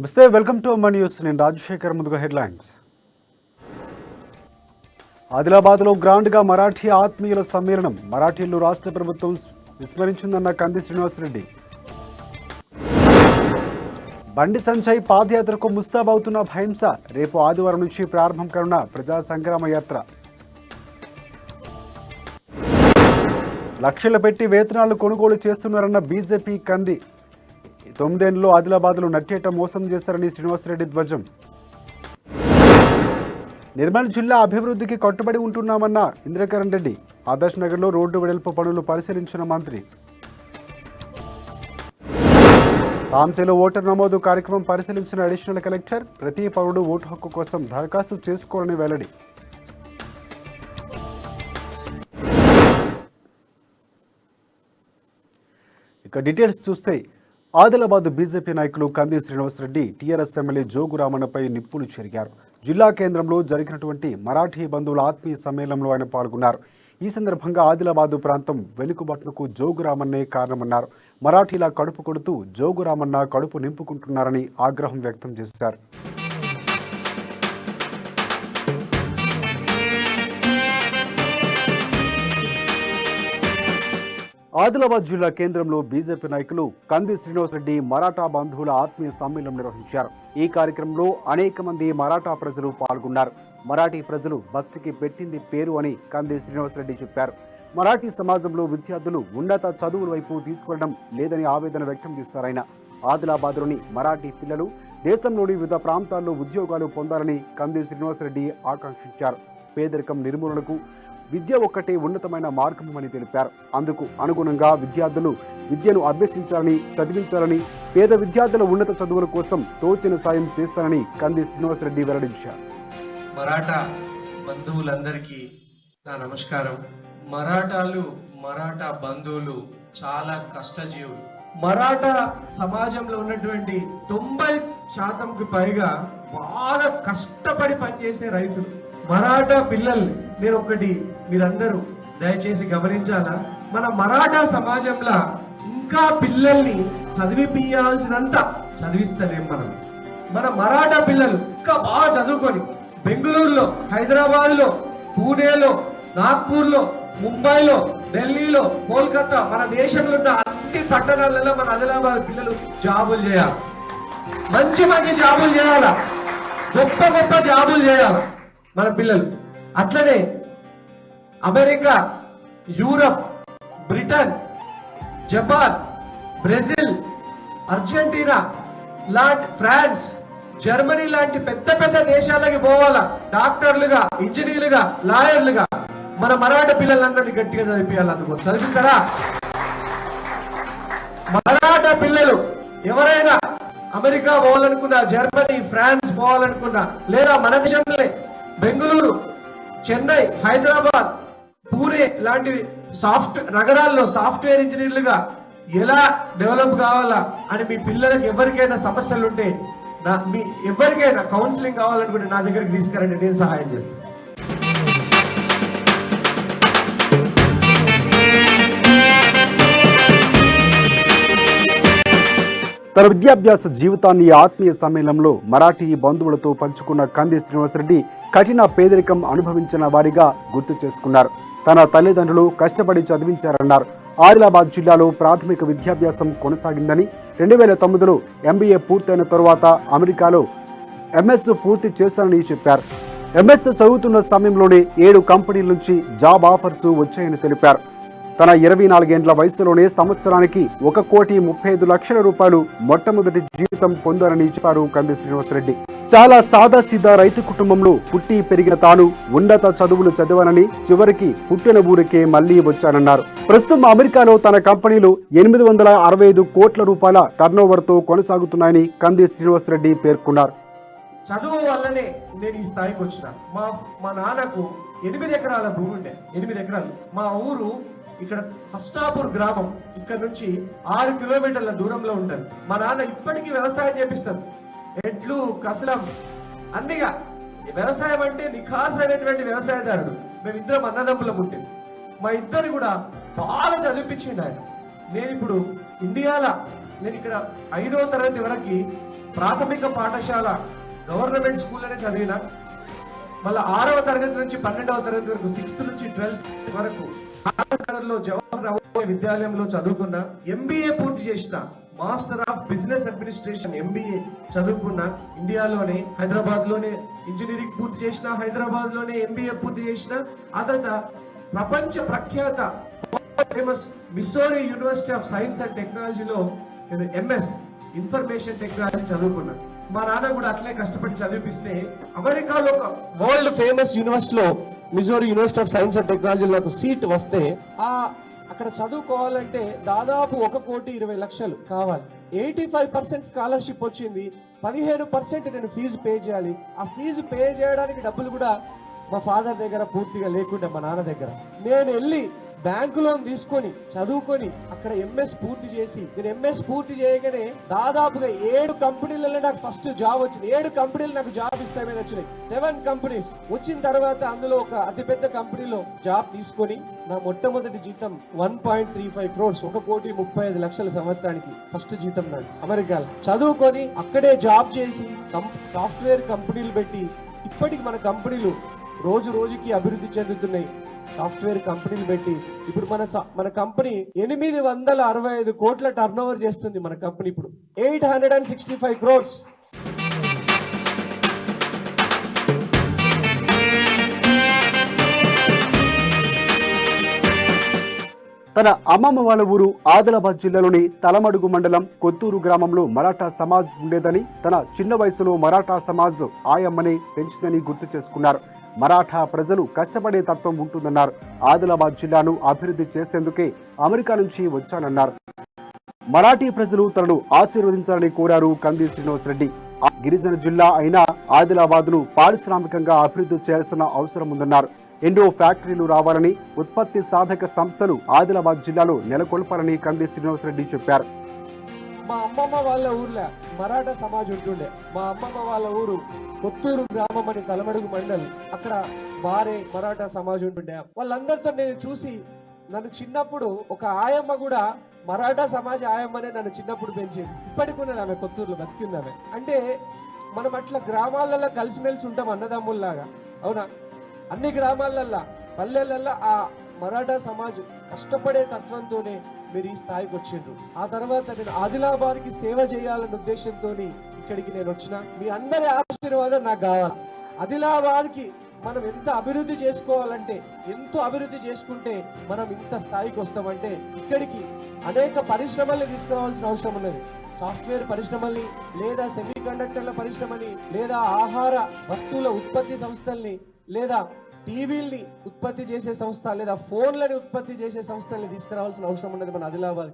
నమస్తే, welcome to అమ్మ news. నేను రాజశేఖర్. ముందుగా హెడ్లైన్స్. ఆదిలాబాద్లో గ్రాండ్గా మరాఠీ ఆత్మీయుల సమ్మేళనం. మరాఠీలు రాష్ట్ర ప్రభుత్వం విస్మరించిందన్న కంది శ్రీనివాసరెడ్డి. బండి సంజయ్ పాదయాత్రకు ముస్తాబవుతున్న భహింస. రేపు ఆదివారం నుంచి ప్రారంభం కానున్న ప్రజా సంగ్రామ యాత్ర. లక్షలు పెట్టి వేతనాలు కొనుగోలు చేస్తున్నారన్న బీజేపీ కంది. 9 ఏళ్లలో ఆదిలాబాద్లో నట్టేట మోసం చేస్తారని శ్రీనివాసరెడ్డి ధ్వజం. నిర్మల్ జిల్లా అభివృద్ధికి కట్టుబడి ఉంటున్నామన్న ఇంద్రకరణ్ రెడ్డి. ఆదర్శ్ నగర్లో రోడ్డు వెడల్పు పనులు పరిశీలించిన మంత్రి. తాంసేలో ఓటర్ నమోదు కార్యక్రమం పరిశీలించిన అడిషనల్ కలెక్టర్. ప్రతి పౌరుడు ఓటు హక్కు కోసం దరఖాస్తు చేసుకోవాలని వెల్లడి. ఇక డీటెయిల్స్ చూస్తే, ఆదిలాబాద్ బీజేపీ నాయకులు కంది శ్రీనివాసరెడ్డి టీఆర్ఎస్ ఎమ్మెల్యే జోగు రామన్నపై నిప్పులు చెరిగారు. జిల్లా కేంద్రంలో జరిగినటువంటి మరాఠీ బంధువుల ఆత్మీయ సమ్మేళనంలో ఆయన పాల్గొన్నారు. ఈ సందర్భంగా ఆదిలాబాద్ ప్రాంతం వెనుకబాటునకు జోగు రామన్నే కారణమన్నారు. మరాఠీల కడుపు కొడుతూ జోగు రామన్న కడుపు నింపుకుంటున్నారని ఆగ్రహం వ్యక్తం చేశారు. ఆదిలాబాద్ జిల్లా కేంద్రంలో బీజేపీ నాయకులు కంది శ్రీనివాసరెడ్డి మరాఠా బంధువుల ఆత్మీయ సమ్మేళనం నిర్వహించారు. ఈ కార్యక్రమంలో అనేక మంది మరాఠా ప్రజలు పాల్గొన్నారు. మరాఠీ ప్రజలు భక్తికి పెట్టింది పేరు అని కంది శ్రీనివాసరెడ్డి చెప్పారు. మరాఠీ సమాజంలో విద్యార్థులు ఉన్నత చదువుల వైపు తీసుకెళ్లడం లేదని ఆవేదన వ్యక్తం చేశారాయన. ఆదిలాబాద్లోని మరాఠీ పిల్లలు దేశంలోని వివిధ ప్రాంతాల్లో ఉద్యోగాలు పొందాలని కంది శ్రీనివాసరెడ్డి ఆకాంక్షించారు. పేదరికం నిర్మూలనకు విద్య ఒక్కటే ఉన్నతమైన మార్గమని తెలిపారు. అందుకు అనుగుణంగా విద్యార్థులు విద్యను అభ్యసించాలని, చదివించాలని, పేద విద్యార్థుల ఉన్నత చదువుల కోసం తోచిన సాయం చేస్తానని కంది శ్రీనివాసరెడ్డి వెల్లడించారు. మరాఠా బంధువులందరికీ నా నమస్కారం. మరాఠా బంధువులు చాలా కష్టజీవులు. మరాఠా సమాజంలో ఉన్నటువంటి 90% పైగా బాగా కష్టపడి పనిచేసే రైతులు. మరాఠా పిల్లల్ని మీరందరూ దయచేసి గమనించాలా, మన మరాఠా సమాజంలో ఇంకా పిల్లల్ని చదివిపియాల్సినంత చదివిస్తలేం. మన మరాఠా పిల్లలు ఇంకా బాగా చదువుకొని బెంగళూరులో, హైదరాబాద్లో, పూణేలో, నాగ్పూర్లో, ముంబైలో, ఢిల్లీలో, కోల్కతా, మన దేశంలో ఉన్న అన్ని పట్టణాలలో మన ఆదిలాబాద్ పిల్లలు జాబులు చేయాలి. మంచి జాబులు చేయాలా, గొప్ప జాబులు చేయాలి మన పిల్లలు. అట్లనే America, Europe, Britain, Japan, Brazil, Argentina లాంటి, ఫ్రాన్స్, జర్మనీ లాంటి పెద్ద దేశాలకి పోవాలా డాక్టర్లుగా, ఇంజనీర్లుగా, లాయర్లుగా. మన మరాఠా పిల్లలందరినీ గట్టిగా చదివించాలి. అందుకోసం చదివిస్తారా? మరాఠా పిల్లలు ఎవరైనా అమెరికా పోవాలనుకున్నా, జర్మనీ, ఫ్రాన్స్ పోవాలనుకున్నా, లేదా మన దేశంలో బెంగళూరు, చెన్నై, హైదరాబాద్, పూణే లాంటి నగరాల్లో సాఫ్ట్వేర్ ఇంజనీర్లుగా ఎలా డెవలప్ కావాలా అని మీ పిల్లలకి ఎవరికైనా సమస్యలు ఉంటే, మీ ఎవరికైనా కౌన్సిలింగ్ కావాలనుకుంటే నా దగ్గరికి తీసుకురండి, నేను సహాయం చేస్తాను. తన విద్యాభ్యాస జీవితాన్ని ఆత్మీయ సమ్మేళనంలో మరాఠీ బంధువులతో పంచుకున్న కంది శ్రీనివాసరెడ్డి కఠిన పేదరికం అనుభవించిన వారిగా గుర్తు చేసుకున్నారు. తన తల్లిదండ్రులు కష్టపడి చదివించారన్నారు. ఆదిలాబాద్ జిల్లాలో ప్రాథమిక విద్యాభ్యాసం కొనసాగిందని, 2009లో MBA పూర్తయిన తరువాత అమెరికాలో MS పూర్తి చేశానని చెప్పారు. MS చదువుతున్న సమయంలోనే 7 కంపెనీల నుంచి జాబ్ ఆఫర్స్ వచ్చాయని తెలిపారు. తన 24 ఏళ్ల వయసులోనే సంవత్సరానికి 1,35,00,000 రూపాయలు మొట్టమొదటి జీతం పొందారని చెప్పారు కంది శ్రీనివాసరెడ్డి. చాలా సాదాసీదా రైతు కుటుంబంలో పుట్టి పెరిగిన తాను ఉన్నత చదువులు చదివానని, చివరికి పుట్టిన ఊరికే మళ్లీ వచ్చానన్నారు. ప్రస్తుతం అమెరికాలో తన కంపెనీలు 865 కోట్ల రూపాయల టర్నోవర్తో కొనసాగుతున్నాయని కంది శ్రీనివాసరెడ్డి పేర్కొన్నారు. చదువు వల్లనే నేను ఈ స్థాయికి వచ్చిన. మా నాన్నకు 8 ఎకరాల భూమి ఉండే. 8 ఎకరాలు. మా ఊరు ఇక్కడ హస్నాపూర్ గ్రామం, ఇక్కడ నుంచి 6 కిలోమీటర్ల దూరంలో ఉంటుంది. మా నాన్న ఇప్పటికీ వ్యవసాయం చేపిస్తారు. ఎడ్లు, కసలం అన్నిగా. వ్యవసాయం అంటే నిఖాస్ అయినటువంటి వ్యవసాయదారుడు. మేమిద్దరం అన్నదమ్ముల పుట్టింది. మా ఇద్దరు కూడా బాగా చదివిపించింది ఆయన. నేను ఇప్పుడు ఇండియాలో, నేను ఇక్కడ 5వ తరగతి వరకు ప్రాథమిక పాఠశాల గవర్నమెంట్ స్కూల్లోనే చదివిన, మళ్ళీ 6వ తరగతి నుంచి 12వ తరగతి వరకు, 6th నుంచి 12th వరకు లో జవహర్ నవోదయ విద్యాలయంలో చదువుకున్నా. MBA పూర్తి చేసిన, master of business administration MBA చదువుకున్న. ఇండియాలోనే హైదరాబాద్ లోనే ఇంజనీరింగ్ పూర్తి చేసిన, హైదరాబాద్ లోనే MBA పూర్తి చేసిన. ఆ తర్వాత ప్రపంచ ప్రఖ్యాత famous Missouri university of science and టెక్నాలజీలో నేను MS ఇన్ఫర్మేషన్ టెక్నాలజీ చదువుకున్నా. మా నాన్న కూడా అట్లే కష్టపడి చదివిపిస్తే అమెరికాలో ఒక వరల్డ్ ఫేమస్ యూనివర్సిటీలో Missouri university of science and టెక్నాలజీలో నాకు సీట్ వస్తే అక్కడ చదువుకోవాలంటే దాదాపు 1,20,00,000 కావాలి. 85% స్కాలర్షిప్ వచ్చింది. 15% నేను ఫీజు పే చేయాలి. ఆ ఫీజు పే చేయడానికి డబ్బులు కూడా మా ఫాదర్ దగ్గర పూర్తిగా లేకుండా, మా నాన్న దగ్గర. నేను వెళ్ళి బ్యాంకు లోన్ తీసుకొని చదువుకొని అక్కడ MS పూర్తి చేసి, నేను MS పూర్తి చేయగానే దాదాపుగా 7 కంపెనీలలో నాకు ఫస్ట్ జాబ్ వచ్చింది. 7 కంపెనీలు నాకు జాబ్ ఇస్తామని వచ్చినాయి. 7 కంపెనీస్ వచ్చిన తర్వాత అందులో ఒక అతిపెద్ద కంపెనీలో జాబ్ తీసుకొని నా మొట్టమొదటి జీతం 1.35 crores, 1,35,00,000 సంవత్సరానికి ఫస్ట్ జీతం నాకు అమెరికాలో. చదువుకొని అక్కడే జాబ్ చేసి సాఫ్ట్వేర్ కంపెనీలు పెట్టి ఇప్పటికి మన కంపెనీలు రోజు రోజుకి అభివృద్ధి చెందుతున్నాయి. సాఫ్ట్వేర్ కంపెనీలు పెట్టి ఇప్పుడు మన కంపెనీ 865 కోట్ల టర్నోవర్ చేస్తుంది. మన కంపెనీ ఇప్పుడు 865 crores. తన అమ్మమ్మ వాళ్ళ ఊరు ఆదిలాబాద్ జిల్లాలోని తలమడుగు మండలం కొత్తూరు గ్రామంలో మరాఠా సమాజ్ ఉండేదని, తన చిన్న వయసులో మరాఠా సమాజ్ ఆయమ్మని పెంచిందని గుర్తు చేసుకున్నారు. మరాఠా ప్రజలు కష్టపడే తత్వం ఉంటుందన్నారు. ఆదిలాబాద్ జిల్లాను అభివృద్ధి చేసేందుకే అమెరికా నుంచి వచ్చానన్నారు. మరాఠీ ప్రజలు తనను ఆశీర్వదించాలని కోరారు కంది శ్రీనివాసరెడ్డి. గిరిజన జిల్లా అయిన ఆదిలాబాద్ ను పారిశ్రామికంగా అభివృద్ధి చేయాల్సిన అవసరం ఉందన్నారు. ఎన్నో ఫ్యాక్టరీలు రావాలని, ఉత్పత్తి సాధక సంస్థలు ఆదిలాబాద్ జిల్లాలో నెలకొల్పాలని కంది శ్రీనివాసరెడ్డి చెప్పారు. మా అమ్మమ్మ వాళ్ళ ఊర్లో మరాఠా సమాజ్ ఉంటుండే. మా అమ్మమ్మ వాళ్ళ ఊరు కొత్తూరు గ్రామం అని తలమడుగు మండల్. అక్కడ బారే మరాఠా సమాజ్ ఉంటుండే. వాళ్ళందరితో నేను చూసి, నన్ను చిన్నప్పుడు ఒక ఆయమ్మ కూడా మరాఠా సమాజ్ ఆయమ్మనే నన్ను చిన్నప్పుడు పెంచింది. ఇప్పటికి ఉన్నది ఆమె, కొత్తూరులో బతికింది ఆమె. అంటే మనం అట్లా గ్రామాలలో కలిసిమెలిసి ఉంటాం అన్నదమ్ముల్లాగా, అవునా? అన్ని గ్రామాలల్లో, పల్లెలల్లో ఆ మరాఠా సమాజ్ కష్టపడే తత్వంతోనే మీరు ఈ స్థాయికి వచ్చిండ్రు. ఆ తర్వాత నేను ఆదిలాబాద్ కి సేవ చేయాలన్న ఉద్దేశంతో ఇక్కడికి నేను వచ్చిన. మీ అందరి ఆశీర్వాదం నాకు కావాలి. ఆదిలాబాద్ కి మనం ఎంత అభివృద్ధి చేసుకోవాలంటే, ఎంతో అభివృద్ధి చేసుకుంటే మనం ఇంత స్థాయికి వస్తామంటే, ఇక్కడికి అనేక పరిశ్రమల్ని తీసుకురావాల్సిన అవసరం ఉన్నది. సాఫ్ట్వేర్ పరిశ్రమల్ని, లేదా సెమీ కండక్టర్ల పరిశ్రమని, లేదా ఆహార వస్తువుల ఉత్పత్తి సంస్థల్ని, లేదా టీవీల్ని ఉత్పత్తి చేసే సంస్థ, లేదా ఫోన్లని ఉత్పత్తి చేసే సంస్థల్ని తీసుకురావాల్సిన అవసరం ఉన్నది మన ఆదిలాబాద్.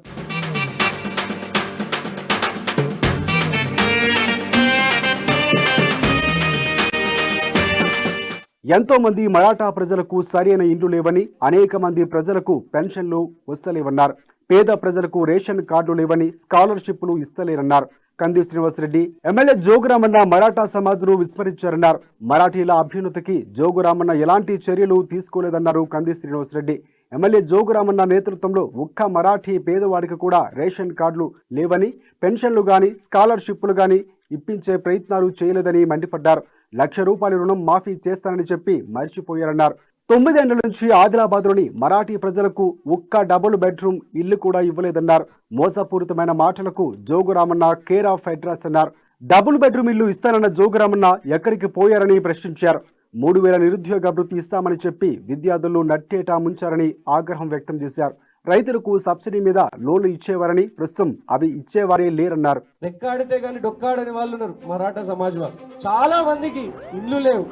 ఎంతో మంది మరాఠా ప్రజలకు సరైన ఇండ్లు లేవని, అనేక మంది ప్రజలకు పెన్షన్లు వస్తలేవన్నారు. పేద ప్రజలకు రేషన్ కార్డులు లేవని, స్కాలర్షిప్లు ఇస్తలేరన్నారు. కంది శ్రీనివాసరెడ్డి ఎమ్మెల్యే జోగురామన్న మరాఠా సమాజ్ను విస్మరించారన్నారు. మరాఠీల అభ్యున్నతికి జోగురామన్న ఎలాంటి చర్యలు తీసుకోలేదన్నారు కంది శ్రీనివాసరెడ్డి. ఎమ్మెల్యే జోగురామన్న నేతృత్వంలో ఒక్క మరాఠీ పేదవాడికి కూడా రేషన్ కార్డులు లేవని, పెన్షన్లు గాని, స్కాలర్షిప్లు గాని ఇప్పించే ప్రయత్నాలు చేయలేదని మండిపడ్డారు. ₹1,00,000 రుణం మాఫీ చేస్తానని చెప్పి మర్చిపోయారన్నారు. 9 ఏళ్ల నుంచి ఆదిలాబాద్లోని మరాఠీ ప్రజలకు ఒక్క డబుల్ బెడ్రూమ్ ఇల్లు కూడా ఇవ్వలేదన్నారు. మోసపూరితమైన మాటలకు జోగురామన్న కేర్ ఆఫ్ అడ్రస్ అన్నారు. డబుల్ బెడ్రూమ్ ఇల్లు ఇస్తానన్న జోగురామన్న ఎక్కడికి పోయారని ప్రశ్నించారు. 3,000 నిరుద్యోగ వృత్తి ఇస్తామని చెప్పి విద్యార్థులు నట్టేటా ముంచారని ఆగ్రహం వ్యక్తం చేశారు. రైతులకు సబ్సిడీ మీద లోన్లు ఇచ్చేవారని, ప్రస్తుతం అవి ఇచ్చేవారే లేరన్నారు. రెక్కాడితే గాని డొక్కాడని వాళ్ళు ఉన్నారు మరాఠా సమాజ్ వాళ్ళు. చాలా మందికి ఇల్లు లేవు,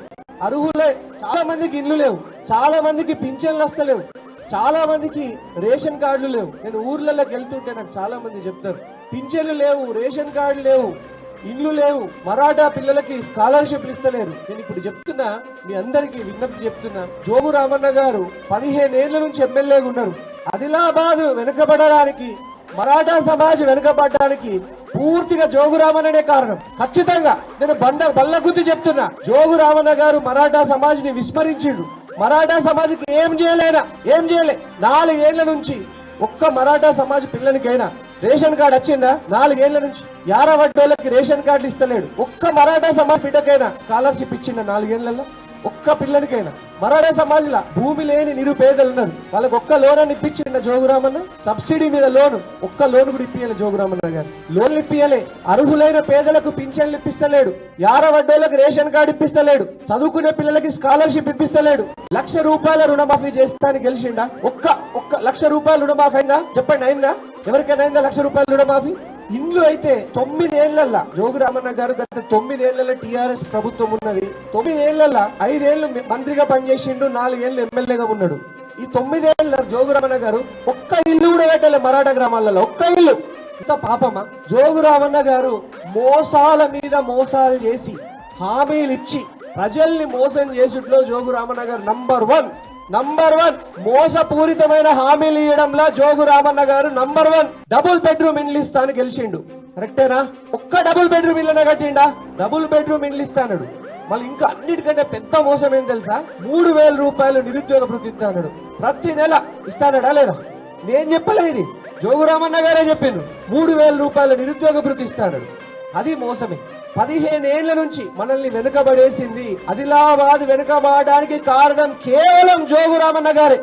అర్హులే చాలా మందికి ఇల్లు లేవు, చాలా మందికి పింఛన్లు వస్తలేవు, చాలా మందికి రేషన్ కార్డులు లేవు. నేను ఊర్లలోకి వెళ్తుంటే నాకు చాలా మంది చెప్తారు, పింఛన్లు లేవు, రేషన్ కార్డులు లేవు, ఇల్లు లేవు, మరాఠా పిల్లలకి స్కాలర్షిప్లు ఇస్తలేరు. నేను ఇప్పుడు చెప్తున్నా, మీ అందరికీ విజ్ఞప్తి చెప్తున్నా, జోగు రామన్న గారు 15 ఏళ్ల నుంచి ఎమ్మెల్యేగా ఉన్నారు. ఆదిలాబాద్ వెనుకబడడానికి, మరాఠా సమాజ్ వెనుకబడడానికి పూర్తిగా జోగు రామన్ననే కారణం. ఖచ్చితంగా నేను బల్ల గుద్ది చెప్తున్నా, జోగు రామన్న గారు మరాఠా సమాజ్ ని విస్మరించిండు. మరాఠా సమాజ్కి ఏం చేయలే. 4 ఏళ్ల నుంచి ఒక్క మరాఠా సమాజ్ పిల్లలకైనా రేషన్ కార్డు వచ్చిందా? 4 ఏళ్ల నుంచి యారవడ్డోళ్ళకి రేషన్ కార్డులు ఇస్తలేడు. ఒక్క మరాఠా సమాజ్ బిడ్డకైనా స్కాలర్షిప్ ఇచ్చిండ 4 ఏళ్లలో? ఒక్క పిల్లనికైనా? మరాఠా సమాజ్ లా భూమి లేని నిరుపేదలు ఉన్నారు, వాళ్ళకి ఒక్క లోన్ అని ఇప్పించిండ జోగురామన్న? సబ్సిడీ మీద లోన్, ఒక్క లోన్ కూడా ఇప్పియలే జోగురామన్న గారు. లోన్లు ఇప్పియలే. అర్హులైన పేదలకు పింఛన్లు ఇప్పిస్తలేడు, యారవడ్డోళ్ళకి రేషన్ కార్డు ఇప్పిస్తలేడు, చదువుకునే పిల్లలకి స్కాలర్షిప్ ఇప్పిస్తలేడు. ₹1,00,000 రుణమాఫీ చేస్తానికి గెలిచిండా? ఒక్క ₹1,00,000 రుణమాఫీ అయిందా? చెప్పండి, అయిందా? ఎవరికైనా అయిందా ₹1,00,000 రుణమాఫీ? ఇండ్లు అయితే 9 ఏళ్లలో జోగురామన్న గారు గత 9 ఏళ్లలో టీఆర్ఎస్ ప్రభుత్వం ఉన్నది. 9 ఏళ్లలో 5 ఏళ్లు మంత్రిగా పనిచేసిండు, 4 ఏళ్లు ఎమ్మెల్యేగా ఉన్నాడు. ఈ 9 ఏళ్ల జోగురామన్న గారు ఒక్క ఇల్లు కూడా పెట్టలే మరాఠా గ్రామాలలో, ఒక్క ఇల్లు. ఇంత పాపమా? జోగురామన్న గారు మోసాల మీద మోసాలు చేసి హామీలు ఇచ్చి ప్రజల్ని మోసం చేసుట్లో జోగురామన్న గారు నంబర్ వన్. మోసపూరితమైన హామీలు ఇవ్వడంలో జోగురామన్న గారు నంబర్ 1. డబుల్ బెడ్రూమ్ ఇండ్లు ఇస్తాను గెలిచిండు, కరెక్టేనా? ఒక్క డబుల్ బెడ్రూమ్ ఇళ్ళనే కట్టిండా? డబుల్ బెడ్రూమ్ ఇండ్లు ఇస్తాడు. మళ్ళీ ఇంకా అన్నిటికంటే పెద్ద మోసం ఏం తెలుసా? ₹3,000 నిరుద్యోగ భృతి ఇస్తాడు, ప్రతి నెల ఇస్తానడా లేదా? నేను చెప్పలేదు, ఇది జోగురామన్న గారే చెప్పిండు. ₹3,000 నిరుద్యోగ భృతి ఇస్తాడు. అది మోసమే. 15 ఏళ్ల నుంచి మనల్ని వెనుకబడేసింది. ఆదిలాబాద్ వెనుకబడడానికి కారణం కేవలం జోగురామన్న గారే.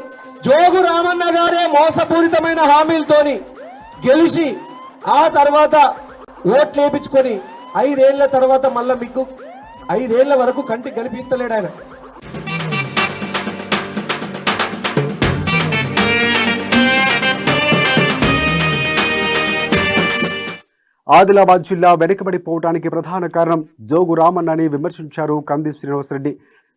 జోగురామన్న గారే మోసపూరితమైన హామీలతోని గెలిచి ఆ తర్వాత ఓట్లు వేయించుకొని 5 ఏళ్ల తర్వాత మళ్ళా మీకు 5 ఏళ్ల వరకు కంటికి కనిపిస్తలేడు ఆయన. ఆదిలాబాద్ జిల్లా వెనుకబడిపోవడానికి ప్రధాన కారణం జోగురామన్నని విమర్శించారు కంది శ్రీనివాసరెడ్డి.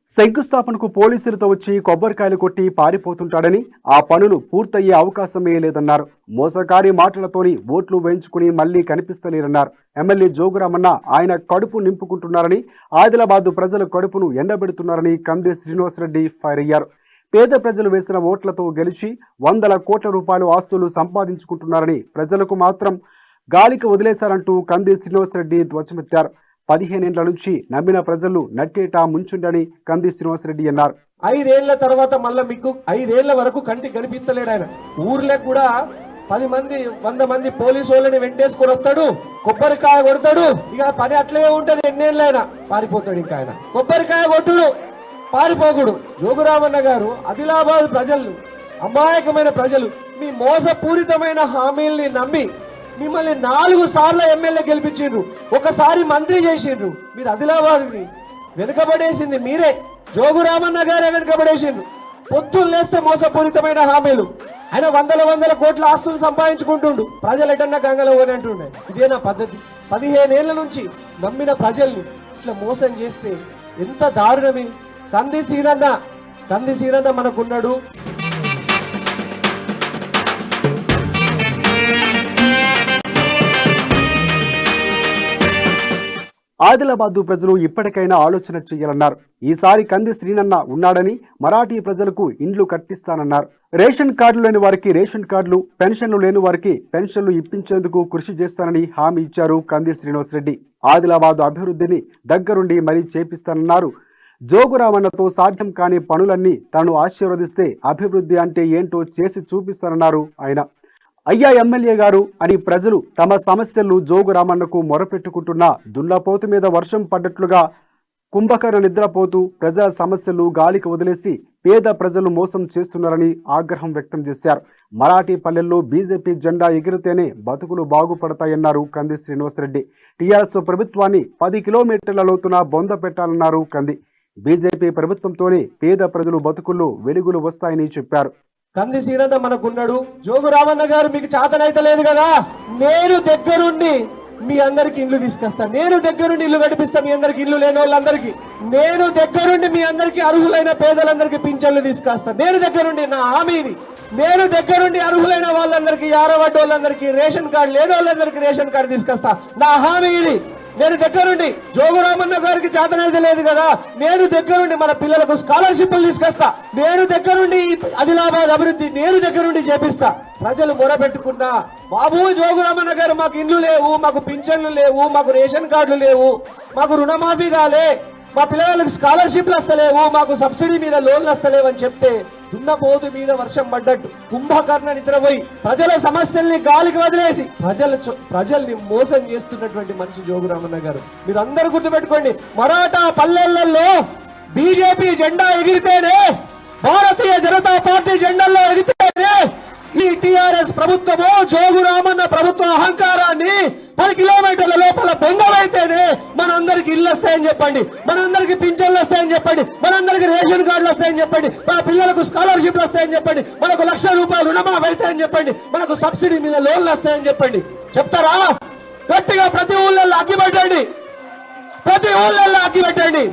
శంకుస్థాపనకు పోలీసులతో వచ్చి కొబ్బరికాయలు కొట్టి పారిపోతుంటాడని, ఆ పనులు పూర్తయ్యే అవకాశమే లేదన్నారు. మోసకారి మాటలతోని ఓట్లు వేయించుకుని మళ్లీ కనిపిస్తలేరన్నారు. ఎమ్మెల్యే జోగురామన్న ఆయన కడుపు నింపుకుంటున్నారని, ఆదిలాబాద్ ప్రజల కడుపును ఎండబెడుతున్నారని కంది శ్రీనివాసరెడ్డి ఫైర్ అయ్యారు. పేద ప్రజలు వేసిన ఓట్లతో గెలిచి వందల కోట్ల రూపాయలు ఆస్తులు సంపాదించుకుంటున్నారని, ప్రజలకు మాత్రం గాలికి వదిలేశారంటూ కంది శ్రీనివాసరెడ్డి ధ్వజమెత్తారు. 15 ఏళ్ల నుంచి నమ్మిన ప్రజలు నట్టేటా ముంచుండని కంది శ్రీనివాసరెడ్డి అన్నారు. 5 ఏళ్ల తర్వాత మళ్ళా మీకు 5 ఏళ్ల వరకు కంటికి కనిపిస్తలేడు ఆయన. ఊర్లకు కూడా 10 మంది 100 మంది పోలీసు వాళ్ళని వెంటేసుకొని వస్తాడు, కొబ్బరికాయ కొడతాడు. ఇక పని అట్లే ఉంటది. ఎన్నేళ్ళైనా పారిపోతాడు. ఇంకా ఆయన కొబ్బరికాయ కొట్టుడు, పారిపోకుడు. జోగురామన్న గారు ఆదిలాబాద్ ప్రజలు, అమాయకమైన ప్రజలు మీ మోసపూరితమైన హామీల్ని నమ్మి మిమ్మల్ని 4 సార్లు ఎమ్మెల్యే గెలిపించిండ్రు, ఒకసారి మంత్రి చేసిండ్రు. మీరు ఆదిలాబాద్ని వెనుకబడేసింది మీరే. జోగురామన్న గారే వెనుకబడేసిండ్రు. పొత్తులు లేస్తే మోసపూరితమైన హామీలు. ఆయన వందల కోట్ల ఆస్తులు సంపాదించుకుంటుండు. ప్రజలు ఎటన్నా గంగలో పోని అంటుండే. ఇదేనా పద్ధతి? 15 ఏళ్ల నుంచి నమ్మిన ప్రజల్ని ఇట్లా మోసం చేస్తే ఎంత దారుణమే. కంది సీనన్న మనకున్నాడు. ఆదిలాబాద్ ప్రజలు ఇప్పటికైనా ఆలోచన చేయాలన్నారు. ఈసారి కంది శ్రీనన్న ఉన్నాడని మరాఠీ ప్రజలకు ఇండ్లు కట్టిస్తానన్నారు. రేషన్ కార్డులు లేని వారికి రేషన్ కార్డులు, పెన్షన్లు లేని వారికి పెన్షన్లు ఇప్పించేందుకు కృషి చేస్తానని హామీ ఇచ్చారు కంది శ్రీనివాసరెడ్డి. ఆదిలాబాద్ అభివృద్ధిని దగ్గరుండి మరీ చేపిస్తానన్నారు. జోగురామన్నతో సాధ్యం కాని పనులన్నీ తను ఆశీర్వదిస్తే అభివృద్ధి అంటే ఏంటో చేసి చూపిస్తానన్నారు ఆయన. అయ్యా ఎమ్మెల్యే గారు అని ప్రజలు తమ సమస్యలు జోగురామన్నకు మొరపెట్టుకుంటున్నా దున్నపోతు మీద వర్షం పడ్డట్లుగా కుంభకర్ణ నిద్రపోతూ ప్రజల సమస్యలు గాలికి వదిలేసి పేద ప్రజలు మోసం చేస్తున్నారని ఆగ్రహం వ్యక్తం చేశారు. మరాఠీ పల్లెల్లో బీజేపీ జెండా ఎగిరితేనే బతుకులు బాగుపడతాయన్నారు కంది శ్రీనివాసరెడ్డి. టీఆర్ఎస్ ప్రభుత్వాన్ని 10 కిలోమీటర్ల లోతున బొంద పెట్టాలన్నారు కంది. బీజేపీ ప్రభుత్వంతోనే పేద ప్రజలు బతుకుల్లో వెలుగులు వస్తాయని చెప్పారు. కంది సీనన్న మనకున్నాడు. జోగురామన్న గారు మీకు చేతనైతే లేదు కదా, నేను దగ్గరుండి మీ అందరికి ఇల్లు తీసుకొస్తా, నేను దగ్గరుండి ఇల్లు కట్టిపిస్తా. మీ అందరికి ఇల్లు లేని వాళ్ళందరికీ నేను దగ్గరుండి మీ అందరికి అర్హులైన పేదలందరికీ పింఛన్లు తీసుకొస్తా. నేను దగ్గరుండి, నా హామీ ఇది. నేను దగ్గరుండి అర్హులైన వాళ్ళందరికీ, యారవడ్డ వాళ్ళందరికీ, రేషన్ కార్డు లేని వాళ్ళందరికీ రేషన్ కార్డు తీసుకొస్తా. నా హామీ ఇది. నేను దగ్గరుండి జోగురామన్న గారికి చేతనైతే లేదు కదా, నేను దగ్గరుండి మన పిల్లలకు స్కాలర్షిప్లు తీసుకొస్తా. నేను దగ్గరుండి ఆదిలాబాద్ అభివృద్ధి నేను దగ్గరుండి చేపిస్తా. ప్రజలు మొరపెట్టుకున్నా, బాబు జోగురామన్న గారు మాకు ఇండ్లు లేవు, మాకు పింఛన్లు లేవు, మాకు రేషన్ కార్డులు లేవు, మాకు రుణమాఫీ కాలే, మా పిల్లలకు స్కాలర్షిప్లు వస్తలేవు, మాకు సబ్సిడీ మీద లోన్లు వస్తలేవు అని చెప్తే దున్నపోతు మీద వర్షం పడ్డట్టు కుంభకర్ణ నిద్రపోయి ప్రజల సమస్యల్ని గాలికి వదిలేసి ప్రజల్ని మోసం చేస్తున్నటువంటి మనిషి జోగురామన్న గారు. మీరు అందరూ గుర్తుపెట్టుకోండి, మరాఠా పల్లెలలో బీజేపీ జెండా ఎగిరితేనే, భారతీయ జనతా పార్టీ జెండాల్లో ఎగిరితేనే ఈ టిఆర్ఎస్ ప్రభుత్వము జోగురామన్న ప్రభుత్వ అహంకారాన్ని 10 కిలోమీటర్ల లోపల బొంగలైతేనే మనందరికి ఇల్లు వస్తాయని చెప్పండి, మనందరికి పింఛన్లు వస్తాయని చెప్పండి, మనందరికి రేషన్ కార్డులు వస్తాయని చెప్పండి, మన పిల్లలకు స్కాలర్షిప్లు వస్తాయని చెప్పండి, మనకు ₹1,00,000 రుణమాఫీ అవుతాయని చెప్పండి, మనకు సబ్సిడీ మీద లోన్లు వస్తాయని చెప్పండి. చెప్తారా? గట్టిగా ప్రతి ఊళ్ళల్లో అగ్గి పెట్టండి, ప్రతి ఊళ్ళల్లో అగ్గి పెట్టండి.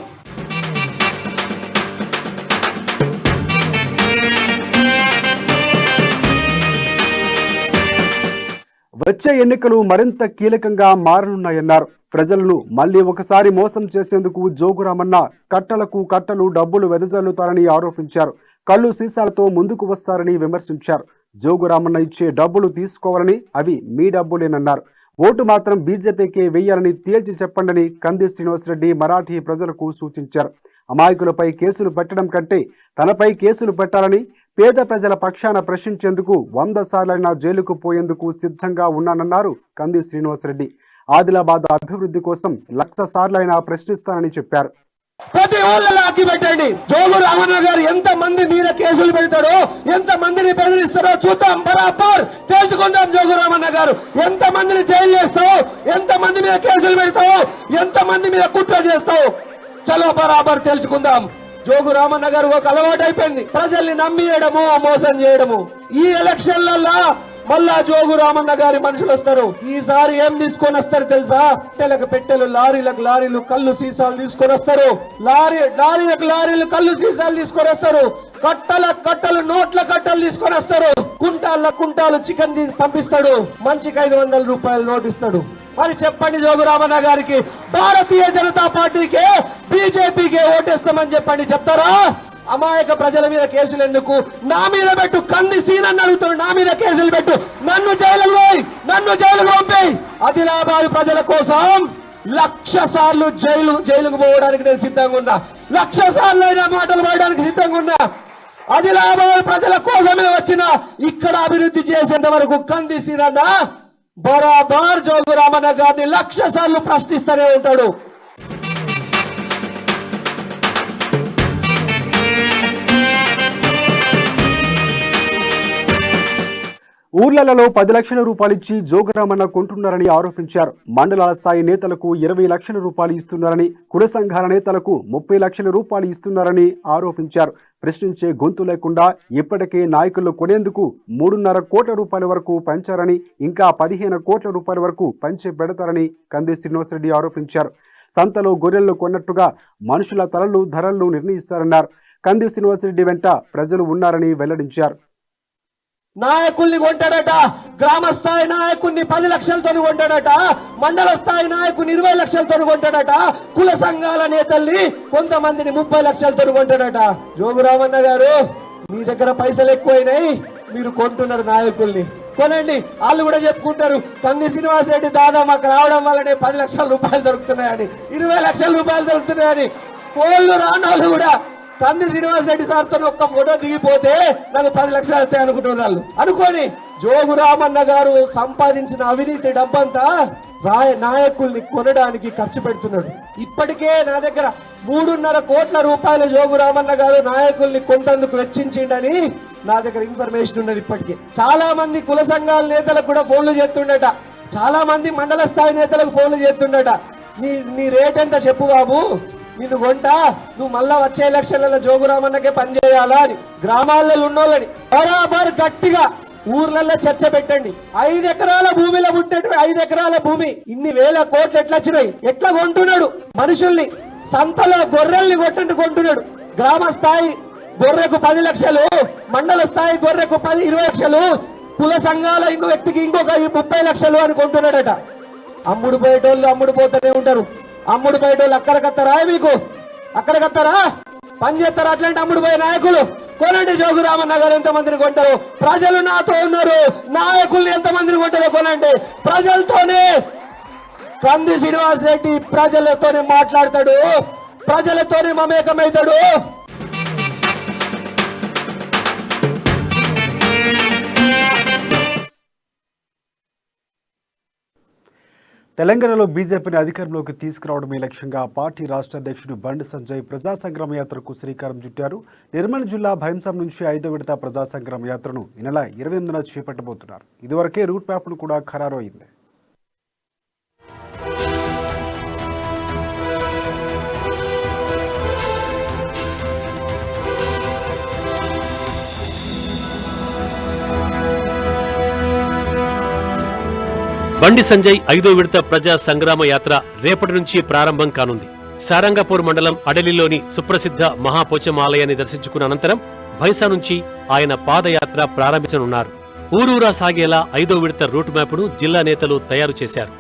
వచ్చే ఎన్నికలు మరింత కీలకంగా మారనున్నాయన్నారు. ప్రజలను మళ్లీ ఒకసారి మోసం చేసేందుకు జోగురామన్న కట్టలకు కట్టలు డబ్బులు వెదజల్లుతారని ఆరోపించారు. కళ్ళు సీసాలతో ముందుకు వస్తారని విమర్శించారు. జోగురామన్న ఇచ్చే డబ్బులు తీసుకోవాలని, అవి మీ డబ్బులేనన్నారు. ఓటు మాత్రం బీజేపీకే వేయాలని తేల్చి చెప్పండని కంది శ్రీనివాసరెడ్డి మరాఠీ ప్రజలకు సూచించారు. అమాయకులపై కేసులు పెట్టడం కంటే తనపై కేసులు పెట్టాలని, పేద ప్రజల పక్షాన ప్రశ్నించేందుకు 100 సార్లైనా జైలుకు పోయేందుకు సిద్ధంగా ఉన్నానన్నారు కంది శ్రీనివాసరెడ్డి. ఆదిలాబాద్ అభివృద్ధి కోసం 1,00,000 సార్లైనా ప్రశ్నిస్తానని చెప్పారు. ప్రతి ఊళ్ళలో అగ్గి పెట్టండి. జోగురామన్న గారు ఎంత మంది మీద కేసులు పెడతారో, ఎంత మందిని బెదిరిస్తారో చూద్దాం, బరాబర్ తెలుసుకుందాం. జోగురామన్న గారు ఎంత మందిని జైలు చేస్తావు, ఎంత మంది మీద కేసులు పెడతావు, ఎంత మంది మీద కుట్ర చేస్తావు, చలో బరాబర్ తెలుసుకుందాం. జోగురామన్న గారు ఒక అలవాటు అయిపోయింది, ప్రజల్ని నమ్మియడము, మోసం చేయడము. ఈ ఎలక్షన్లలో మళ్ళా జోగురామన్న గారి మనుషులు వస్తారు. ఈసారి ఏం తీసుకొని వస్తారు తెలుసా? పెట్టెలకు పెట్టెలు, లారీలకు లారీలు కళ్ళు సీసాలు తీసుకొని వస్తారు. లారీలకు లారీలు కళ్ళు సీసాలు తీసుకొని వస్తారు. కట్టలు నోట్ల కట్టలు తీసుకొని వస్తారు. కుంటాలు చికెన్ పంపిస్తాడు. మంచికి ₹500 నోటు ఇస్తాడు. మరి చెప్పండి జోగురామన్న గారికి, భారతీయ జనతా పార్టీకే బీజేపీకే ఓటేస్తామని చెప్పండి. చెప్తారా? అమాయక ప్రజల మీద కేసులు ఎందుకు? నా మీద పెట్టు. కంది సీనని అడుగుతాడు, నా మీద కేసులు పెట్టు, నన్ను జైలుకు పంపేయి. ఆదిలాబాద్ ప్రజల కోసం 1,00,000 సార్లు జైలుకు పోవడానికి నేను సిద్ధంగా ఉన్నా. 1,00,000 సార్లు అయినా మాటలు పడడానికి సిద్ధంగా ఉన్నా. ఆదిలాబాద్ ప్రజల కోసమే వచ్చిన ఇక్కడ అభివృద్ధి చేసేంత వరకు కంది సీనన్న బరాబర్ జోగురామన్న గారిని 1,00,000 సార్లు ప్రశ్నిస్తూనే ఉంటాడు. ఊర్లలో 10 లక్షల రూపాయలు ఇచ్చి జోగురామన్న కొంటున్నారని ఆరోపించారు. మండలాల స్థాయి నేతలకు 20 లక్షల రూపాయలు ఇస్తున్నారని, కుల సంఘాల నేతలకు 30 లక్షల రూపాయలు ఇస్తున్నారని ఆరోపించారు. ప్రశ్నించే గొంతు లేకుండా ఇప్పటికే నాయకులు కొనేందుకు 3.5 కోట్ల రూపాయల వరకు పంచారని, ఇంకా 15 కోట్ల రూపాయల వరకు పంచి పెడతారని కంది శ్రీనివాసరెడ్డి ఆరోపించారు. సంతలో గొర్రెలను కొన్నట్టుగా మనుషుల తలలు ధరలను నిర్ణయిస్తారన్నారు. కంది శ్రీనివాసరెడ్డి వెంట ప్రజలు ఉన్నారని వెల్లడించారు. నాయకుల్ని కొంటాడట, గ్రామ స్థాయి నాయకుల్ని 10 లక్షలతో కొంటాడట, మండల స్థాయి నాయకుని 20 లక్షలతో కొంటాడట, కుల సంఘాల నేతల్ని కొంతమందిని 30 లక్షలతో కొంటాడట. జోగురామన్న గారు, మీ దగ్గర పైసలు ఎక్కువైనాయి, మీరు కొంటున్నారు నాయకుల్ని. కొనండి. వాళ్ళు కూడా చెప్పుకుంటారు, కంది శ్రీనివాసరెడ్డి దాదా మాకు రావడం వల్లనే 10 లక్షల రూపాయలు దొరుకుతున్నాయని, 20 లక్షల రూపాయలు దొరుకుతున్నాయని. పోళ్ళు రానాళ్ళు కూడా కంది శ్రీనివాసరెడ్డి సార్తో ఒక్క ఫోటో దిగిపోతే నాకు 10 లక్షలు వస్తాయి అనుకుంటున్నారు. అనుకోని జోగురామన్న గారు సంపాదించిన అవినీతి డబ్బంతా నాయకుల్ని కొనడానికి ఖర్చు పెడుతున్నాడు. ఇప్పటికే నా దగ్గర 3.5 కోట్ల రూపాయలు జోగురామన్న గారు నాయకుల్ని కొంటందుకు వెచ్చించిండని నా దగ్గర ఇన్ఫర్మేషన్ ఉన్నది. ఇప్పటికే చాలా మంది కుల సంఘాల నేతలకు కూడా ఫోన్లు చేస్తుండట, చాలా మంది మండల స్థాయి నేతలకు ఫోన్లు చేస్తుండట. నీ రేట్ ఎంత చెప్పు బాబు, నిన్ను కొంటా, నువ్వు మళ్ళా వచ్చే ఎలక్షన్లలో జోగురామన్నకే పనిచేయాలా అని గ్రామాల్లో ఉన్నోళ్ళని బరాబర్ గట్టిగా ఊర్లలో చర్చ పెట్టండి. 5 ఎకరాల భూమిలో పుట్టినటువంటి 5 ఎకరాల భూమి ఇన్ని వేల కోట్లు ఎట్లా వచ్చినాయి? ఎట్లా కొంటున్నాడు మనుషుల్ని? సంతలో గొర్రెల్ని కొంటున్నాడు. గ్రామ స్థాయి గొర్రెకు 10 లక్షలు, మండల స్థాయి గొర్రెకు 20 లక్షలు, కుల సంఘాల ఇంకో వ్యక్తికి ఇంకొక 30 లక్షలు అని కొంటున్నాడట. అమ్ముడు పోయేటోళ్ళు అమ్ముడు పోతూనే ఉంటారు. అమ్ముడు పోయేటోళ్ళు అక్కడికత్తారా? మీకు అక్కడికత్తారా? పని చేస్తారా? అట్లాంటి అమ్ముడు పోయే నాయకులు కొనండి. జోగురామన్న గారు ఎంతమందిని కొంటారు? ప్రజలు నాతో ఉన్నారు. నాయకుల్ని ఎంతమందిని కొంటారో కొనండి. ప్రజలతోనే కంది శ్రీనివాసరెడ్డి ప్రజలతోనే మాట్లాడతాడు, ప్రజలతోనే మమేకమవుతాడు. తెలంగాణలో బీజేపీని అధికారంలోకి తీసుకురావడమే లక్ష్యంగా పార్టీ రాష్ట్ర అధ్యక్షుడు బండి సంజయ్ ప్రజా సంగ్రామ యాత్రకు శ్రీకారం చుట్టారు. నిర్మల్ జిల్లా భైంసం నుంచి 5వ విడత ప్రజా సంగ్రామ యాత్రను ఈ నెల 28న చేపట్టబోతున్నారు. ఇదివరకే రూట్ మ్యాప్ను కూడా ఖరారు అయింది. బండి సంజయ్ 5వ విడత ప్రజా సంగ్రామ యాత్ర రేపటి నుంచి ప్రారంభం కానుంది. సారంగపూర్ మండలం అడలిలోని సుప్రసిద్ధ మహాపోచమ్మ ఆలయాన్ని దర్శించుకున్న అనంతరం భైంసా నుంచి ఆయన పాదయాత్ర ప్రారంభించనున్నారు. ఊరూరా సాగేలా 5వ విడత రూట్ మ్యాప్ను జిల్లా నేతలు తయారు చేశారు.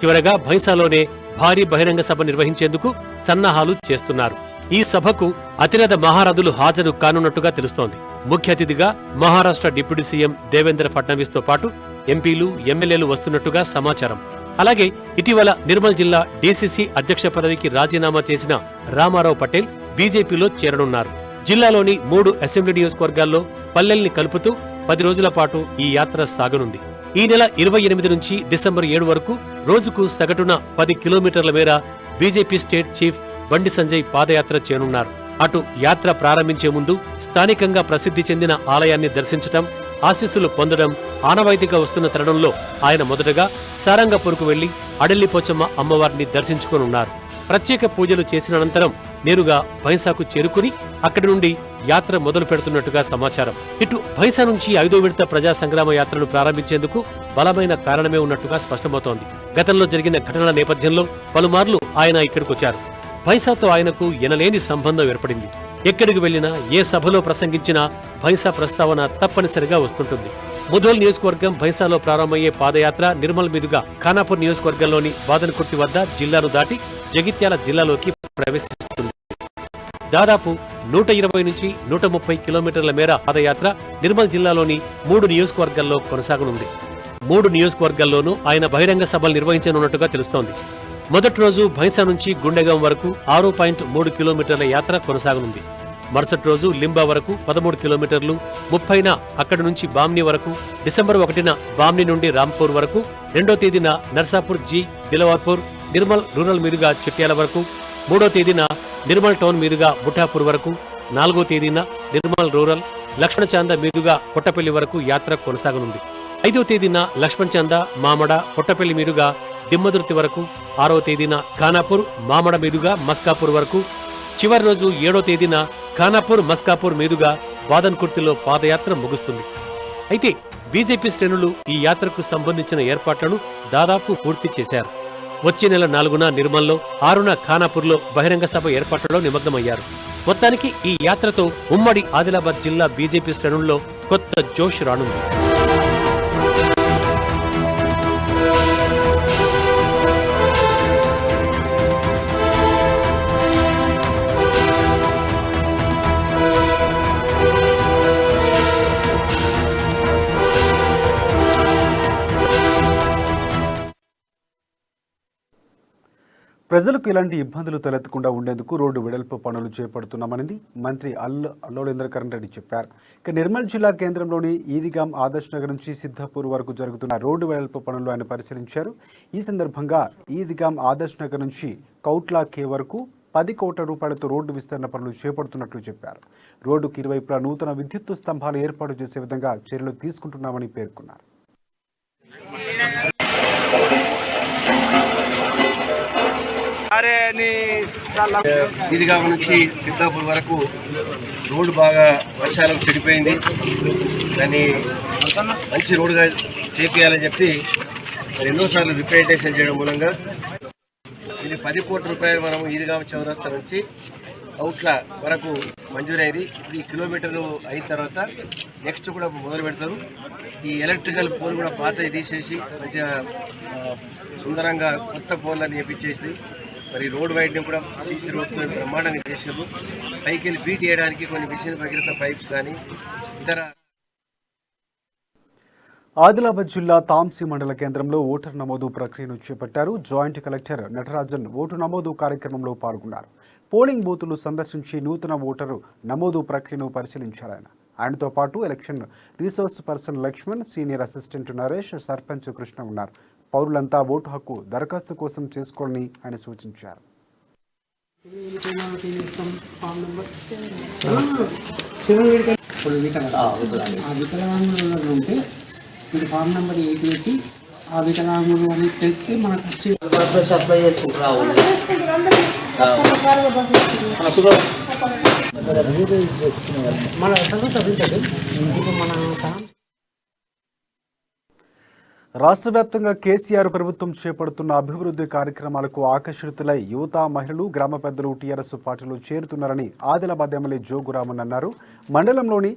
చివరగా భైంసాలోనే భారీ బహిరంగ సభ నిర్వహించేందుకు సన్నాహాలు చేస్తున్నారు. ఈ సభకు అతిరథ మహారథులు హాజరు కానున్నట్టుగా తెలుస్తోంది. ముఖ్య అతిథిగా మహారాష్ట్ర డిప్యూటీ సీఎం దేవేంద్ర ఫడ్నవీస్ తో పాటు ఎంపీలు, ఎమ్మెల్యేలు వస్తున్నట్టుగా సమాచారం. అలాగే ఇటీవల నిర్మల్ జిల్లా డీసీసీ అధ్యక్ష పదవికి రాజీనామా చేసిన రామారావు పటేల్ బీజేపీలో చేరనున్నారు. జిల్లాలోని 3 అసెంబ్లీ నియోజకవర్గాల్లో పల్లెల్ని కలుపుతూ 10 రోజుల పాటు ఈ యాత్ర సాగనుంది. ఈ నెల 28 నుంచి డిసెంబర్ 7 వరకు రోజుకు సగటున 10 కిలోమీటర్ల మేర BJP state chief Bandi Sanjay పాదయాత్ర చేయనున్నారు. అటు యాత్ర ప్రారంభించే ముందు స్థానికంగా ప్రసిద్ధి చెందిన ఆలయాన్ని దర్శించటం, ఆశీస్సులు పొందడం ఆనవాయితీగా వస్తున్న తరుణంలో ఆయన మొదటగా సారంగపూర్కు వెళ్లి అడల్లిపోచమ్మ అమ్మవారిని దర్శించుకోనున్నారు. ప్రత్యేక పూజలు చేసిన అనంతరం నేరుగా భైంసాకు చేరుకుని అక్కడి నుండి యాత్ర మొదలు పెడుతున్నట్టుగా సమాచారం. ఇటు భైంసా నుంచి 5వ విడత ప్రజా సంగ్రామ యాత్రను ప్రారంభించేందుకు బలమైన కారణమే ఉన్నట్టుగా స్పష్టమవుతోంది. గతంలో జరిగిన ఘటనల నేపథ్యంలో పలుమార్లు ఆయన ఇక్కడికొచ్చారు. భైంసాతో ఆయనకు ఎనలేని సంబంధం ఏర్పడింది. ఎక్కడికి వెళ్లినా, ఏ సభలో ప్రసంగించినా భైంసా ప్రస్తావన తప్పనిసరిగా వస్తుంటుంది. ముధోల్ నియోజకవర్గం భైంసాలో ప్రారంభమయ్యే పాదయాత్ర నిర్మల్ మీదుగా ఖానాపూర్ నియోజకవర్గంలోని బాదన్కుర్తి వద్ద జిల్లాను దాటి జగిత్యాల జిల్లాలోకి ప్రవేశిస్తుంది. దాదాపు 120 నుంచి 130 కిలోమీటర్ల మేర పాదయాత్ర నిర్మల్ జిల్లాలోని 3 నియోజకవర్గాల్లో కొనసాగనుంది. 3 నియోజకవర్గాల్లోనూ ఆయన బహిరంగ సభలు నిర్వహించనున్నట్టుగా తెలుస్తోంది. మొదటి రోజు భైంసా నుంచి గుండెగాం వరకు 6.3 కిలోమీటర్ల యాత్ర కొనసాగనుంది. మరుసటి రోజు లింబా వరకు 13 కిలోమీటర్లు, 30న అక్కడి నుంచి బామ్ని వరకు, డిసెంబర్ 1న బామ్ని నుండి రాంపూర్ వరకు, 2వ తేదీన నర్సాపూర్ జీ దిలవాపూర్ నిర్మల్ రూరల్ మీదుగా చిట్యాల వరకు, 3వ తేదీన నిర్మల్ టౌన్ మీదుగా బుఠాపూర్ వరకు, 4వ తేదీన నిర్మల్ రూరల్ లక్ష్మణచాంద మీదుగా పొట్టపల్లి వరకు యాత్ర కొనసాగనుంది. 5వ తేదీన లక్ష్మణచాంద, మామడ, పొట్టపల్లి మీదుగా దిమ్మదుర్తి వరకు, 6వ తేదీన ఖానాపూర్, మామడ మీదుగా మస్కాపూర్ వరకు, చివరి రోజు 7వ తేదీన ఖానాపూర్, మస్కాపూర్ మీదుగా బాదన్కుర్తిలో పాదయాత్ర ముగుస్తుంది. అయితే బీజేపీ శ్రేణులు ఈ యాత్రకు సంబంధించిన ఏర్పాట్లను దాదాపు పూర్తి చేశారు. వచ్చే నెల 4న నిర్మల్లో, 6న ఖానాపూర్లో బహిరంగ సభ ఏర్పాట్లలో నిమగ్నమయ్యారు. మొత్తానికి ఈ యాత్రతో ఉమ్మడి ఆదిలాబాద్ జిల్లా బీజేపీ శ్రేణుల్లో కొత్త జోష్ రానుంది. ప్రజలకు ఇలాంటి ఇబ్బందులు తలెత్తకుండా ఉండేందుకు రోడ్డు వెడల్పు పనులు చేపడుతున్నామని మంత్రి అల్లోలేంద్రకరణ్ రెడ్డి చెప్పారు. ఇక నిర్మల్ జిల్లా కేంద్రంలోని ఈదిగాం ఆదర్శ్ నగర్ నుంచి సిద్ధాపూర్ వరకు జరుగుతున్న రోడ్డు వెడల్పు పనులు ఆయన పరిశీలించారు. ఈ సందర్భంగా ఈదిగాం ఆదర్శ్ నగర్ నుంచి కౌట్లా కే వరకు 10 కోట్ల రూపాయలతో రోడ్డు విస్తరణ పనులు చేపడుతున్నట్లు చెప్పారు. రోడ్డుకు ఇరువైపులా నూతన విద్యుత్తు స్తంభాలు ఏర్పాటు చేసే విధంగా చర్యలు తీసుకుంటున్నామని పేర్కొన్నారు. ఈదిగాం నుంచి సిద్ధాపూర్ వరకు రోడ్డు బాగా వర్షాలకు చెడిపోయింది. దాన్ని మంచి రోడ్డుగా చేపియాలని చెప్పి ఎన్నోసార్లు రిప్రజెంటేషన్ చేయడం మూలంగా ఇది 10 కోట్ల రూపాయలు మనం ఈదిగాం చౌరస్తా నుంచి అవుట్ల వరకు మంజూరైంది. ఈ కిలోమీటర్లు అయిన తర్వాత నెక్స్ట్ కూడా మొదలు పెడతారు. ఈ ఎలక్ట్రికల్ పోల్ కూడా పాత తీసేసి మంచిగా సుందరంగా కొత్త పోల్ని వేపించేసి మరి రోడ్ వైడ్ని కూడా సీసీ రోడ్తో బ్రహ్మాండంగా చేసారు. పైకి వెళ్ళి బీట్ చేయడానికి కొన్ని మిషన్ భగీరథ పైప్స్ కానీ ఇతర. ఆదిలాబాద్ జిల్లా తాంసీ మండల కేంద్రంలో ఓటర్ నమోదు ప్రక్రియను చేపట్టారు. జాయింట్ కలెక్టర్ నటరాజన్ ఓటు నమోదు కార్యక్రమంలో పాల్గొన్నారు. పోలింగ్ బూతులు సందర్శించి నూతన ఓటరు నమోదు ప్రక్రియను పరిశీలించారు. ఆయనతో పాటు election resource person Lakshman, senior assistant Naresh, sarpanch Krishna ఉన్నారు. పౌరులంతా ఓటు హక్కు దరఖాస్తు కోసం చేసుకోవాలని ఆయన సూచించారు. వికలాంగులు ఉంటే మీరు ఫామ్ నెంబర్ 8 పెట్టి ఆ వికలాంగులు అని తెలిస్తే మనకు వచ్చి అప్లై చేసుకుంటారు. మన రాష్ట్ర వ్యాప్తంగా కేసీఆర్ ప్రభుత్వం చేపడుతున్న అభివృద్ధి కార్యక్రమాలకు ఆకర్షితులై యువత, మహిళలు, గ్రామ పెద్దలు టీఆర్ఎస్ పార్టీలో చేరుతున్నారని ఆదిలాబాద్ ఎమ్మెల్యే జోగురామన్ అన్నారు. మండలంలోని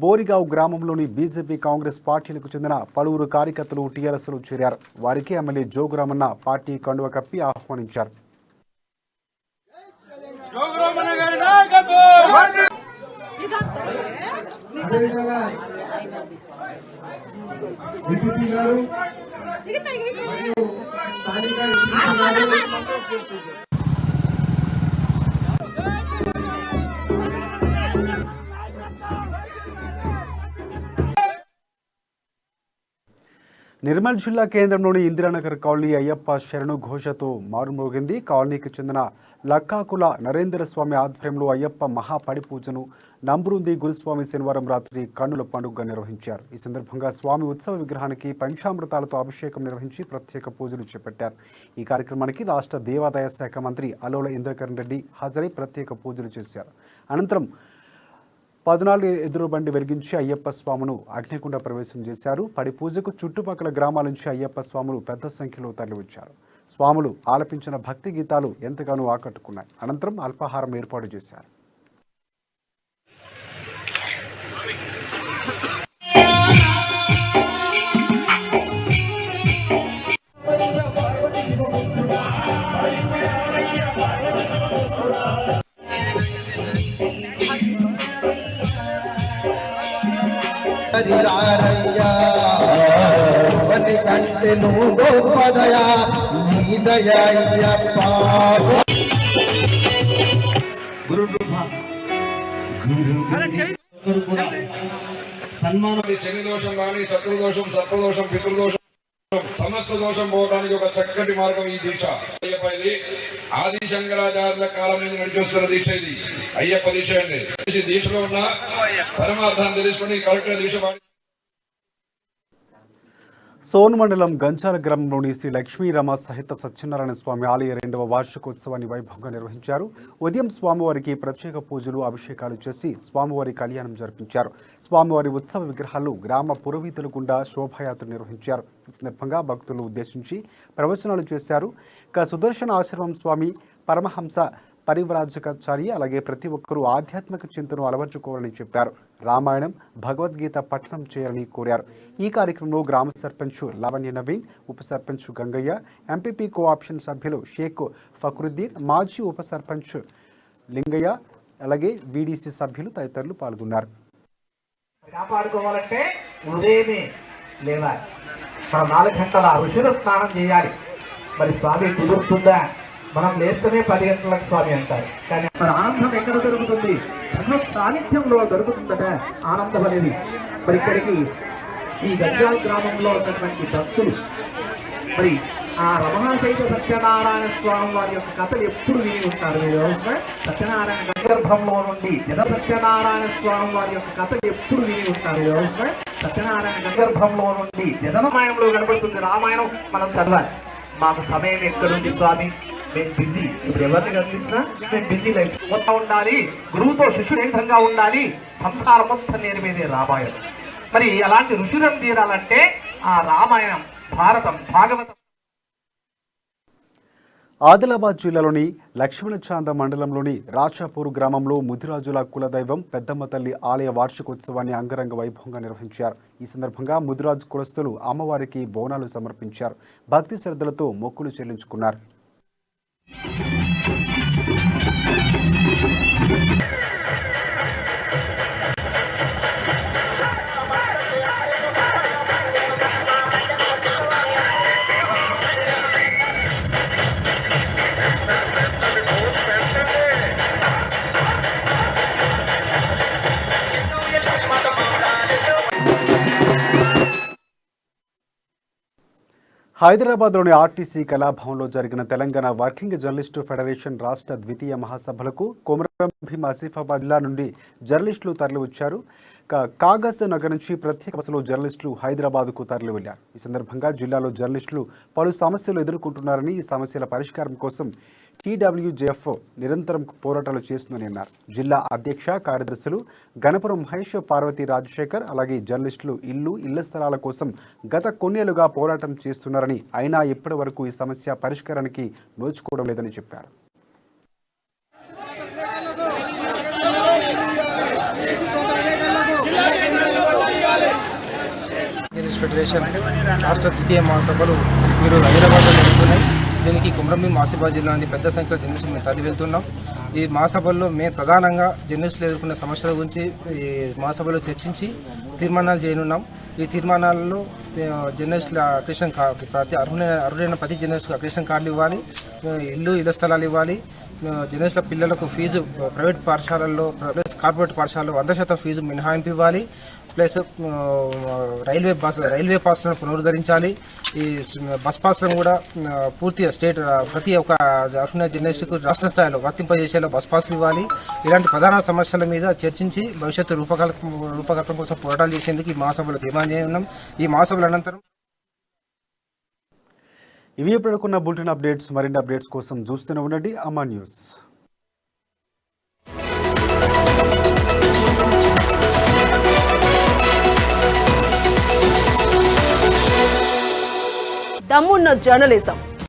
బోరిగావ్ గ్రామంలోని బీజేపీ, కాంగ్రెస్ పార్టీలకు చెందిన పలువురు కార్యకర్తలు టీఆర్ఎస్లో చేరారు. వారికి ఎమ్మెల్యే జోగురామన్న పార్టీ కండువ కప్పి ఆహ్వానించారు. నిర్మల్ జిల్లా కేంద్రంలోని ఇందిరానగర్ కాలనీ అయ్యప్ప శరణు ఘోషతో మారుమోగింది. కాలనీకి చెందిన లక్కాకుల నరేంద్ర స్వామి ఆధ్వర్యంలో అయ్యప్ప మహాపడి పూజను నంబృంది గురుస్వామి శనివారం రాత్రి కన్నుల పండుగగా నిర్వహించారు. ఈ సందర్భంగా స్వామి ఉత్సవ విగ్రహానికి పంచామృతాలతో అభిషేకం నిర్వహించి ప్రత్యేక పూజలు చేపట్టారు. ఈ కార్యక్రమానికి రాష్ట్ర దేవాదాయ శాఖ మంత్రి అలోల ఇంద్రకరణ్ రెడ్డి హాజరై ప్రత్యేక పూజలు చేశారు. అనంతరం 14 ఎదురు బండి వెలిగించి అయ్యప్ప స్వామును అగ్నికుండ ప్రవేశం చేశారు. పడి పూజకు చుట్టుపక్కల గ్రామాల నుంచి అయ్యప్ప స్వాములు పెద్ద సంఖ్యలో తరలివచ్చారు. స్వాములు ఆలపించిన భక్తి గీతాలు ఎంతగానో ఆకట్టుకున్నాయి. అనంతరం అల్పాహారం ఏర్పాటు చేశారు. సన్మానం శని దోషం కానీ శత్రుదోషం, సర్పదోషం, పితృదోషం, సమస్త దోషం పోవడానికి ఒక చక్కటి మార్గం ఈ దీక్ష. అయ్యప్ప ఇది ఆది శంకరాచార్యుల కాలం నుంచి నడిచొస్తున్న దీక్ష. ఇది అయ్యప్ప దీక్ష అండి. దీక్షలో ఉన్న పరమార్థాన్ని తెలుసుకుని కరెక్ట్ దీక్ష. సోన్ మండలం గంచాల గ్రామంలోని శ్రీ లక్ష్మీ రమ సహిత సత్యనారాయణ స్వామి ఆలయ 2వ వార్షికోత్సవాన్ని వైభవంగా నిర్వహించారు. ఉదయం స్వామివారికి ప్రత్యేక పూజలు, అభిషేకాలు చేసి స్వామివారి కళ్యాణం జరిపించారు. స్వామివారి ఉత్సవ విగ్రహాలు గ్రామ పురవీధుల గుండా శోభాయాత్ర నిర్వహించారు. ఈ సందర్భంగా భక్తులు ఉద్దేశించి ప్రవచనాలు చేశారు. ఇక సుదర్శన ఆశ్రమం స్వామి పరమహంస పరివ్రాజకాచార్య అలాగే ప్రతి ఒక్కరూ ఆధ్యాత్మిక చింతను అలవర్చుకోవాలని చెప్పారు. రామాయణం, భగవద్గీత పఠనం చేయాలని కోరారు. ఈ కార్యక్రమంలో గ్రామ సర్పంచ్ లావణ్య నవీన్, ఉప సర్పంచ్ గంగయ్య, ఎంపీపీ కోఆప్షన్ సభ్యులు షేక్ ఫక్రుద్దీన్, మాజీ ఉప సర్పంచ్ లింగయ్య అలాగే వీడీసీ సభ్యులు తదితరులు పాల్గొన్నారు. కాపాడుకోవాలంటే ఉదయమే లేవాలి. మనం 4 గంటల ఋషులు స్నానం చేయాలి. మరి స్వామి కుదురుతుందా? మనం లేస్తేనే 10 గంటలకు స్వామి అంటారు. కానీ మరి ఆనందం ఎక్కడ దొరుకుతుంది? భగవత్ సాన్నిధ్యంలో దొరుకుతుందట ఆనందం అనేది. మరి ఇక్కడికి ఈ గంజాల్ గ్రామంలో ఉన్నటువంటి భక్తులు మరి ఆ రమణాశైత సత్యనారాయణ స్వామి వారి యొక్క కథలు ఎప్పుడు విని ఉంటారు. సత్యనారాయణ గర్భంలో నుండి సత్యనారాయణ స్వామి వారి యొక్క కథలు ఎప్పుడు విని ఉంటారు. సత్యనారాయణ గర్భంలో నుండి జనరామాయణంలో కనబడుతుంది. రామాయణం మనం చదవాలి. మాకు సమయం ఎక్కడుంది స్వామి? మేము బిజీ. ఇప్పుడు ఎవరిని కనిపించినా మేము బిజీ లైఫ్ మొత్తం ఉండాలి. గురువుతో శిష్యుడు ఏ విధంగా ఉండాలి? సంసారం మొత్తం నేరు మీదే రామాయణం. మరి అలాంటి ఋషులను తీరాలంటే ఆ రామాయణం, భారతం, భాగవతం. ఆదిలాబాద్ జిల్లాలోని లక్ష్మణచాంద మండలంలోని రాచాపూర్ గ్రామంలో ముదిరాజుల కులదైవం పెద్దమ్మ తల్లి ఆలయ వార్షికోత్సవాన్ని అంగరంగ వైభవంగా నిర్వహించారు. ఈ సందర్భంగా ముదిరాజు కులస్తులు అమ్మవారికి బోనాలు సమర్పించారు. భక్తి శ్రద్ధలతో మొక్కులు చెల్లించుకున్నారు. హైదరాబాద్లోని ఆర్టీసీ కళాభవన్లో జరిగిన తెలంగాణ వర్కింగ్ జర్నలిస్టు ఫెడరేషన్ రాష్ట్ర ద్వితీయ మహాసభలకు కొమరం భీం ఆసిఫాబాద్ జిల్లా నుండి జర్నలిస్టులు తరలివచ్చారు. కాగజ్ నగర్ నుంచి ప్రత్యేక బస్సులో జర్నలిస్టులు హైదరాబాద్కు తరలి వెళ్లారు. ఈ సందర్భంగా జిల్లాలో జర్నలిస్టులు పలు సమస్యలు ఎదుర్కొంటున్నారని, ఈ సమస్యల పరిష్కారం కోసం TWJF నిరంతరం పోరాటాలు చేస్తుందని అన్నారు. జిల్లా అధ్యక్ష కార్యదర్శులు గణపురం మహేష్, పార్వతి రాజశేఖర్ అలాగే జర్నలిస్టులు ఇళ్ల స్థలాల కోసం గత కొన్నేళ్లుగా పోరాటం చేస్తున్నారని, అయినా ఇప్పటి వరకు ఈ సమస్య పరిష్కారానికి నోచుకోవడం లేదని చెప్పారు. ఫెడరేషన్ రాష్ట్ర ద్వితీయ మహాసభలు ఈరోజు హైదరాబాద్లో జరుగుతున్నాయి. దీనికి కొమరం భీం ఆసిఫాబాద్ జిల్లా నుండి పెద్ద సంఖ్యలో జర్నలిస్టులు మేము తరలి వెళ్తున్నాం. ఈ మహాసభల్లో మేము ప్రధానంగా జర్నలిస్టులు ఎదుర్కొన్న సమస్యల గురించి ఈ మహాసభలో చర్చించి తీర్మానాలు చేయనున్నాం. ఈ తీర్మానాలలో జర్నలిస్టుల అక్రిషన్ ప్రతి అర్హులైన ప్రతి జర్నలిస్టులకు అక్రిషన్ కార్డులు ఇవ్వాలి, ఇళ్ల స్థలాలు ఇవ్వాలి, జర్నలిస్టుల పిల్లలకు ఫీజు ప్రైవేట్ పాఠశాలల్లో ప్లస్ కార్పొరేట్ పాఠశాలలో 100% ఫీజు మినహాయింపు ఇవ్వాలి, ప్లస్ రైల్వే పాస్లను పునరుద్ధరించాలి. ఈ బస్ పాస్లను కూడా పూర్తిగా ప్రతి ఒక్క అర్హులైన జర్నలిస్టుకు రాష్ట్ర స్థాయిలో వర్తింపజేసేలా బస్ పాస్లు ఇవ్వాలి. ఇలాంటి ప్రధాన సమస్యల మీద చర్చించి భవిష్యత్తు రూపకల్పన కోసం పోరాటాలు చేసేందుకు ఈ మహాసభలో తీర్మానం చేయనున్నాం. ఈ మహాసభల అనంతరం ఇవి ఇప్పుడున్న బులెటిన్ అప్డేట్స్. మరిన్ని అప్డేట్స్ కోసం చూస్తూనే ఉండండి అమ్మా న్యూస్. దమ్మున్న జర్నలిజం